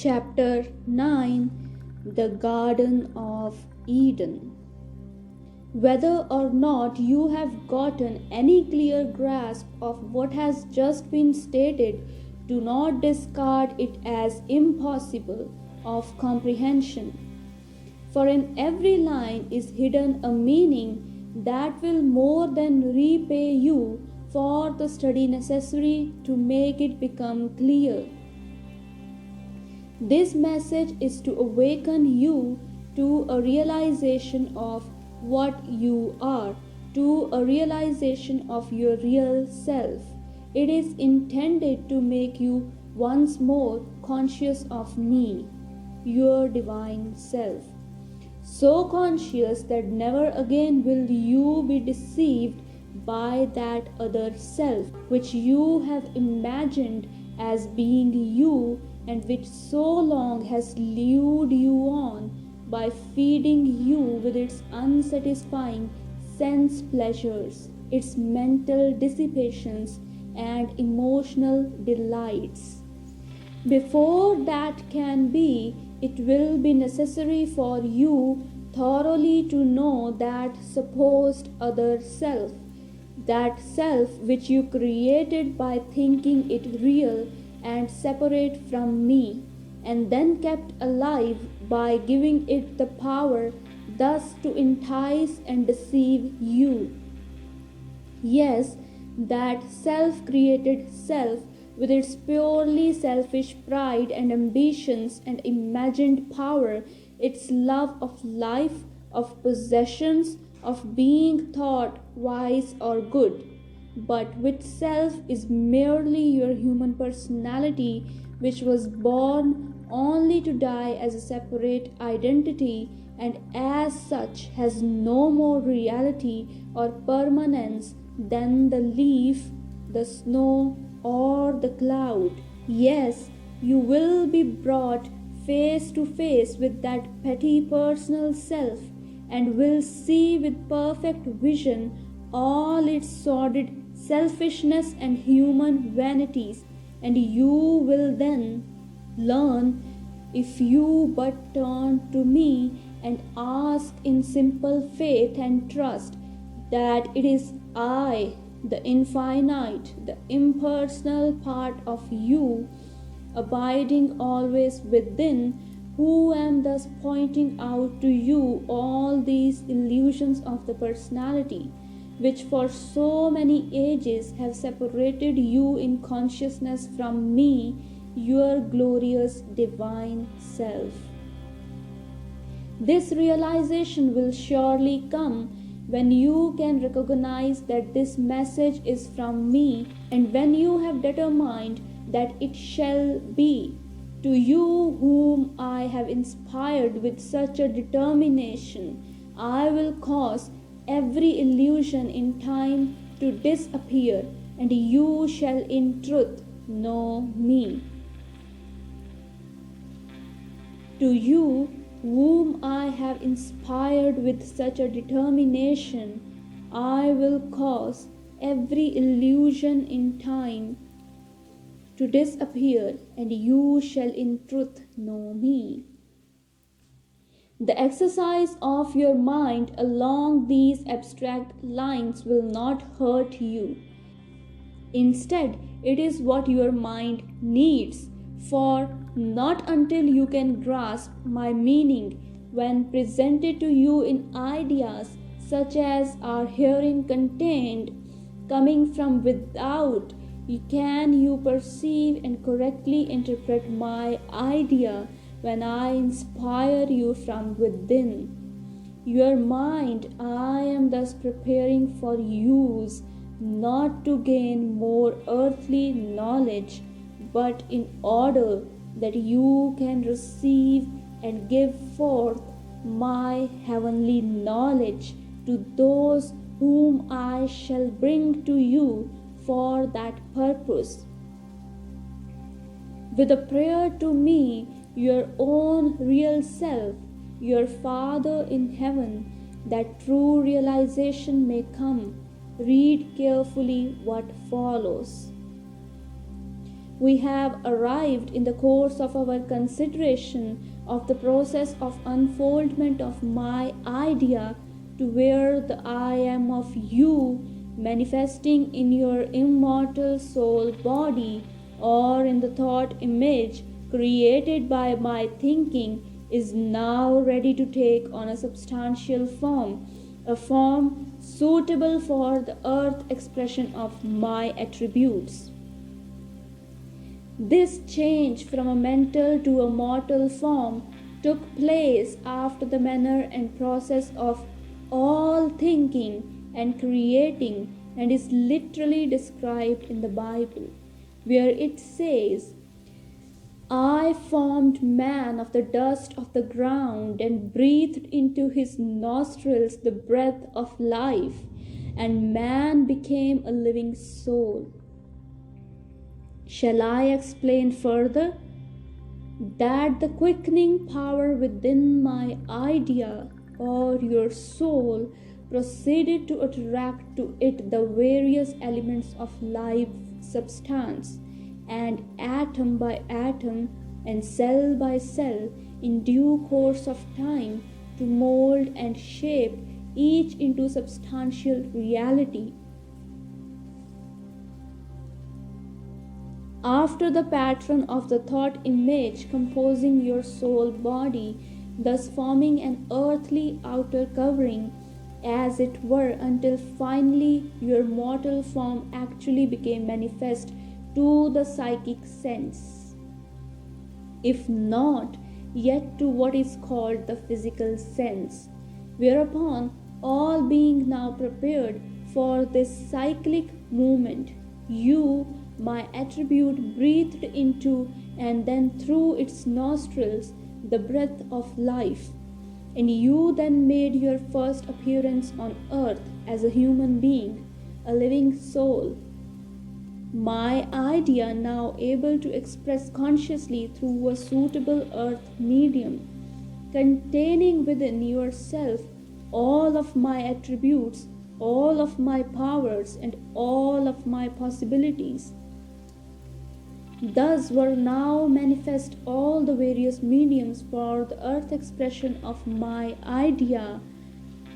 Chapter 9, The Garden of Eden. Whether or not you have gotten any clear grasp of what has just been stated, do not discard it as impossible of comprehension. For in every line is hidden a meaning that will more than repay you for the study necessary to make it become clear. This message is to awaken you to a realization of what you are, to a realization of your real self. It is intended to make you once more conscious of me, your divine self. So conscious that never again will you be deceived by that other self which you have imagined as being you and which so long has lured you on by feeding you with its unsatisfying sense pleasures, its mental dissipations and emotional delights. Before that can be, it will be necessary for you thoroughly to know that supposed other self, that self which you created by thinking it real and separate from me, and then kept alive by giving it the power thus to entice and deceive you. Yes, that self-created self with its purely selfish pride and ambitions and imagined power, its love of life, of possessions, of being thought wise or good, but which self is merely your human personality, which was born only to die as a separate identity and as such has no more reality or permanence than the leaf, the snow, or the cloud. Yes, you will be brought face to face with that petty personal self and will see with perfect vision all its sordid selfishness and human vanities, and you will then learn, if you but turn to me and ask in simple faith and trust, that it is I, the infinite, the impersonal part of you, abiding always within, who am thus pointing out to you all these illusions of the personality, which for so many ages have separated you in consciousness from me, your glorious divine self. This realization will surely come when you can recognize that this message is from me, and when you have determined that it shall be. To you whom I have inspired with such a determination, I will cause every illusion in time to disappear, and you shall in truth know me. To you whom I have inspired with such a determination, I will cause every illusion in time to disappear, and you shall in truth know me. The exercise of your mind along these abstract lines will not hurt you. Instead, it is what your mind needs, for not until you can grasp my meaning when presented to you in ideas such as are herein contained, coming from without, can you perceive and correctly interpret my idea when I inspire you from within. Your mind I am thus preparing for use, not to gain more earthly knowledge, but in order that you can receive and give forth my heavenly knowledge to those whom I shall bring to you for that purpose. With a prayer to me, your own real self, your Father in heaven, that true realization may come, read carefully what follows. we have arrived in the course of our consideration of the process of unfoldment of my idea to where the I am of you manifesting in your immortal soul body or in the thought image created by my thinking is now ready to take on a substantial form, a form suitable for the earth expression of my attributes. This change from a mental to a mortal form took place after the manner and process of all thinking and creating, and is literally described in the Bible, where it says, I formed man of the dust of the ground and breathed into his nostrils the breath of life, and man became a living soul. Shall I explain further? That the quickening power within my idea or your soul proceeded to attract to it the various elements of life substance, and atom by atom and cell by cell in due course of time to mold and shape each into substantial reality. After the pattern of the thought image composing your soul body, thus forming an earthly outer covering, as it were, until finally your mortal form actually became manifest to the psychic sense, if not yet to what is called the physical sense, whereupon all being now prepared for this cyclic movement, you, my attribute, breathed into and then through its nostrils the breath of life, and you then made your first appearance on earth as a human being, a living soul. My idea now able to express consciously through a suitable earth medium, containing within yourself all of my attributes, all of my powers, and all of my possibilities. Thus were now manifest all the various mediums for the earth expression of my idea,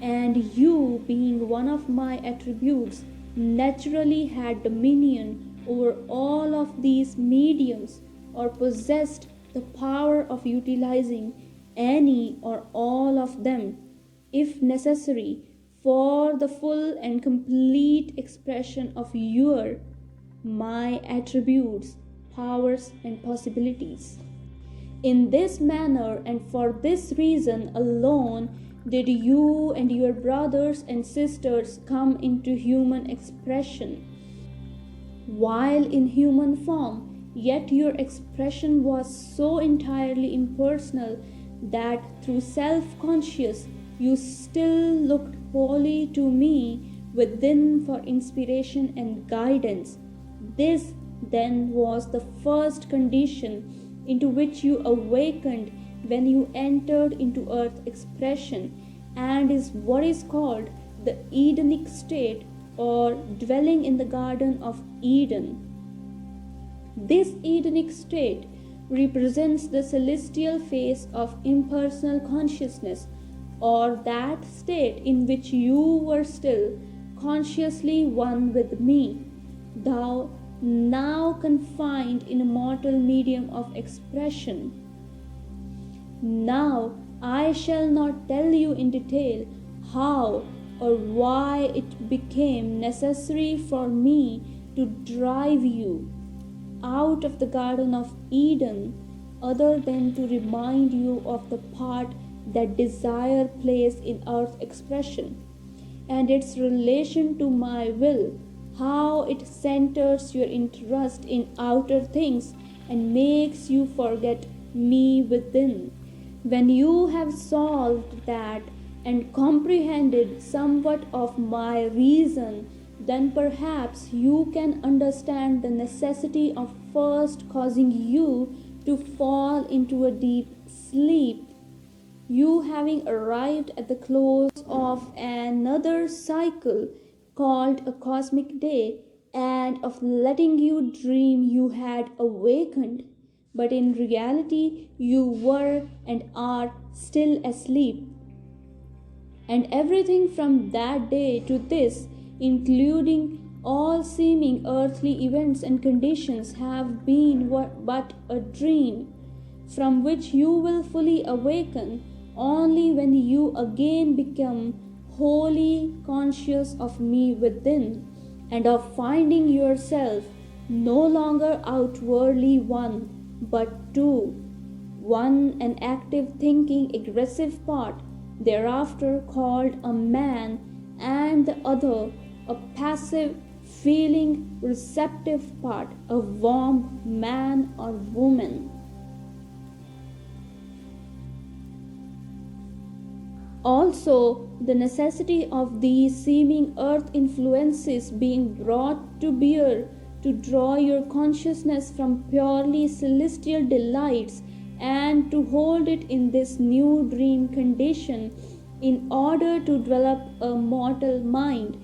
and you, being one of my attributes, naturally had dominion over all of these mediums, or possessed the power of utilizing any or all of them, if necessary, for the full and complete expression of my attributes, powers, and possibilities. In this manner, and for this reason alone, did you and your brothers and sisters come into human expression. While in human form, yet your expression was so entirely impersonal that through self-conscious you still looked wholly to me within for inspiration and guidance. This then was the first condition into which you awakened when you entered into earth expression, and is what is called the Edenic state, or dwelling in the Garden of Eden. This Edenic state represents the celestial phase of impersonal consciousness, or that state in which you were still consciously one with me, thou now confined in a mortal medium of expression. Now I shall not tell you in detail how or why it became necessary for me to drive you out of the Garden of Eden, other than to remind you of the part that desire plays in earth expression, and its relation to my will, how it centers your interest in outer things and makes you forget me within. When you have solved that and comprehended somewhat of my reason, then perhaps you can understand the necessity of first causing you to fall into a deep sleep. You having arrived at the close of another cycle called a cosmic day, and of letting you dream you had awakened, but in reality you were and are still asleep. And everything from that day to this, including all seeming earthly events and conditions, have been but a dream, from which you will fully awaken only when you again become wholly conscious of me within, and of finding yourself no longer outwardly one, but two, one an active thinking aggressive part, thereafter called a man, and the other a passive feeling receptive part, a warm man or woman. Also, the necessity of these seeming earth influences being brought to bear to draw your consciousness from purely celestial delights and to hold it in this new dream condition in order to develop a mortal mind,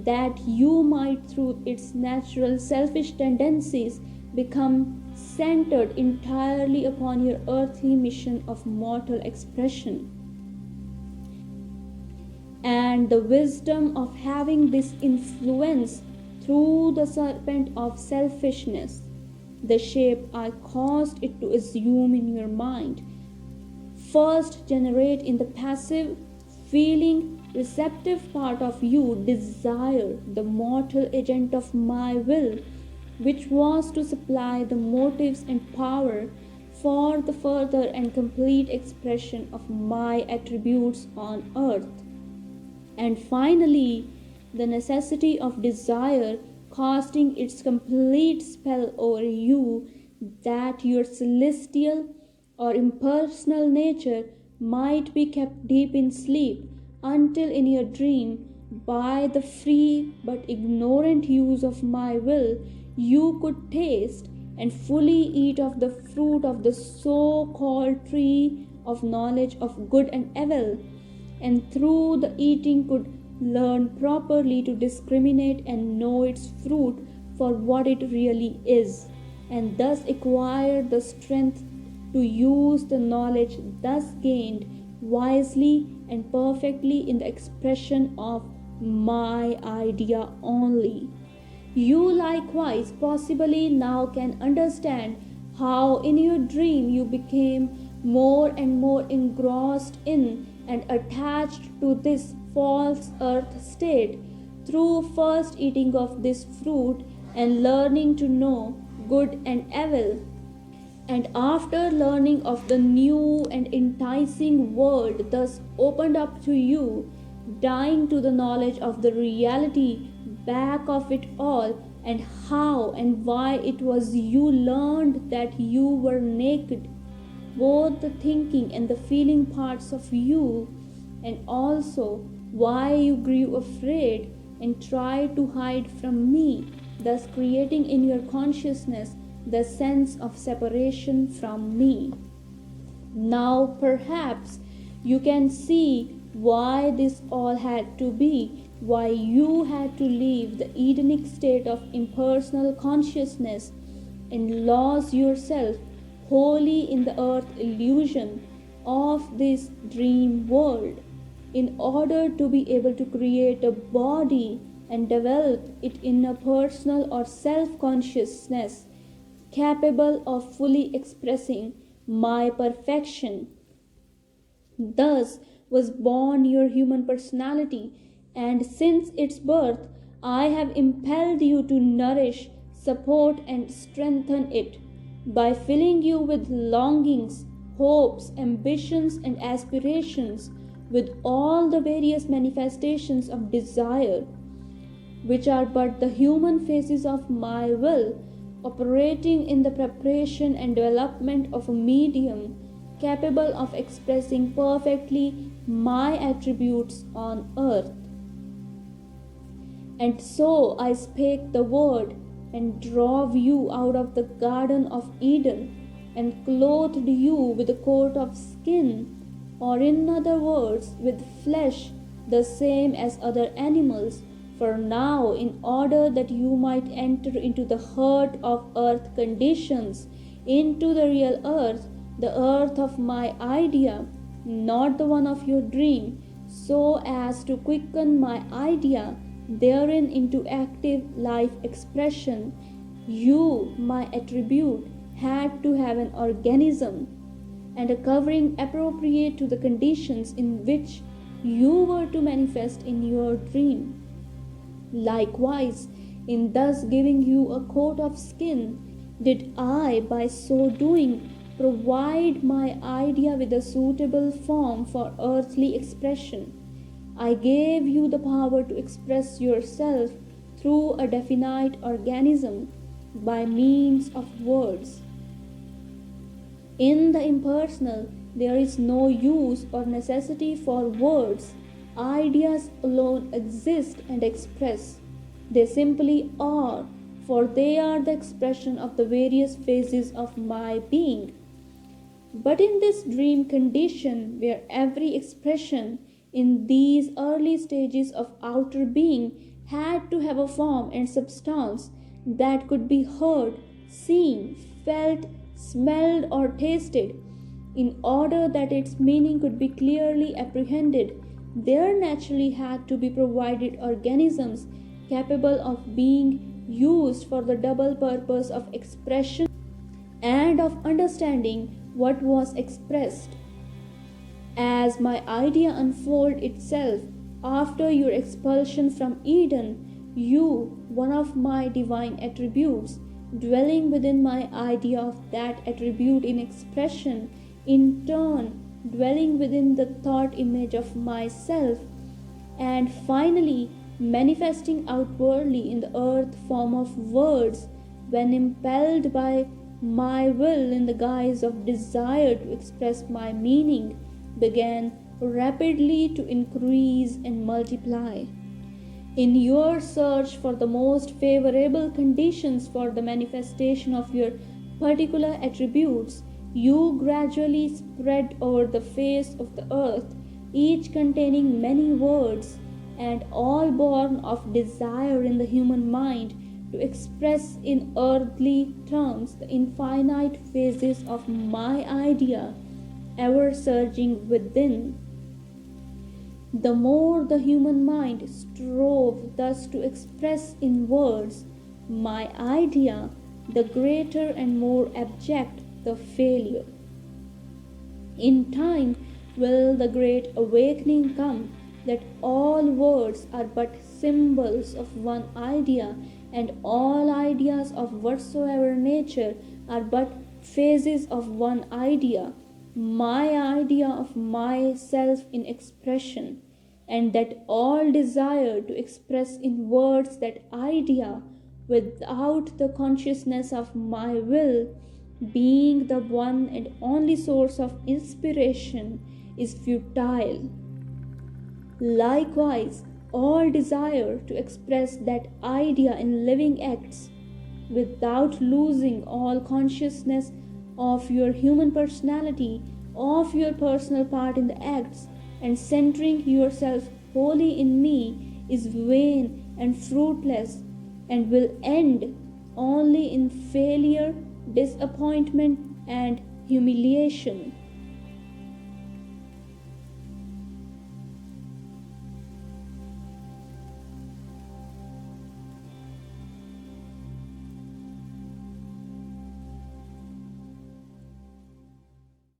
that you might, through its natural selfish tendencies, become centered entirely upon your earthly mission of mortal expression. And the wisdom of having this influence through the serpent of selfishness, the shape I caused it to assume in your mind, first generate in the passive, feeling, receptive part of you desire, the mortal agent of my will, which was to supply the motives and power for the further and complete expression of my attributes on earth. And finally, the necessity of desire casting its complete spell over you, that your celestial or impersonal nature might be kept deep in sleep, until in your dream, by the free but ignorant use of my will, you could taste and fully eat of the fruit of the so-called tree of knowledge of good and evil, and through the eating could learn properly to discriminate and know its fruit for what it really is, and thus acquire the strength to use the knowledge thus gained wisely and perfectly in the expression of my idea only. You likewise possibly now can understand how in your dream you became more and more engrossed in and attached to this false earth state through first eating of this fruit and learning to know good and evil, and after learning of the new and enticing world thus opened up to you, dying to the knowledge of the reality back of it all, and how and why it was you learned that you were naked, both the thinking and the feeling parts of you, and also why you grew afraid and tried to hide from me, thus creating in your consciousness the sense of separation from me. Now perhaps you can see why this all had to be, why you had to leave the Edenic state of impersonal consciousness and lose yourself wholly in the earth illusion of this dream world, in order to be able to create a body and develop it in a personal or self-consciousness capable of fully expressing my perfection. Thus was born your human personality, and since its birth, I have impelled you to nourish, support, and strengthen it by filling you with longings, hopes, ambitions, and aspirations, with all the various manifestations of desire, which are but the human phases of my will, operating in the preparation and development of a medium capable of expressing perfectly my attributes on earth. And so I spake the word, and drove you out of the Garden of Eden, and clothed you with a coat of skin, or in other words, with flesh, the same as other animals, For now, in order that you might enter into the heart of earth conditions, into the real earth, the earth of my idea, not the one of your dream, so as to quicken my idea therein into active life expression, you, my attribute, had to have an organism and a covering appropriate to the conditions in which you were to manifest in your dream. Likewise, in thus giving you a coat of skin, did I, by so doing, provide my idea with a suitable form for earthly expression. I gave you the power to express yourself through a definite organism by means of words. In the impersonal, there is no use or necessity for words. Ideas alone exist and express. They simply are, for they are the expression of the various phases of my being. But in this dream condition, where every expression in these early stages of outer being had to have a form and substance that could be heard, seen, felt, smelled, or tasted, in order that its meaning could be clearly apprehended, there naturally had to be provided organisms capable of being used for the double purpose of expression and of understanding what was expressed. As my idea unfolded itself after your expulsion from Eden, you, one of my divine attributes, dwelling within my idea of that attribute in expression, in turn dwelling within the thought image of myself, and finally manifesting outwardly in the earth form of words, when impelled by my will in the guise of desire to express my meaning, began rapidly to increase and multiply. In your search for the most favorable conditions for the manifestation of your particular attributes, you gradually spread over the face of the earth, each containing many words, and all born of desire in the human mind to express in earthly terms the infinite phases of my idea, ever surging within. The more the human mind strove thus to express in words my idea, the greater and more abject the failure. In time will the great awakening come that all words are but symbols of one idea, and all ideas of whatsoever nature are but phases of one idea, my idea of myself in expression, and that all desire to express in words that idea without the consciousness of my will being the one and only source of inspiration is futile. Likewise, all desire to express that idea in living acts without losing all consciousness of your human personality, of your personal part in the acts, and centering yourself wholly in me is vain and fruitless, and will end only in failure, disappointment, and humiliation.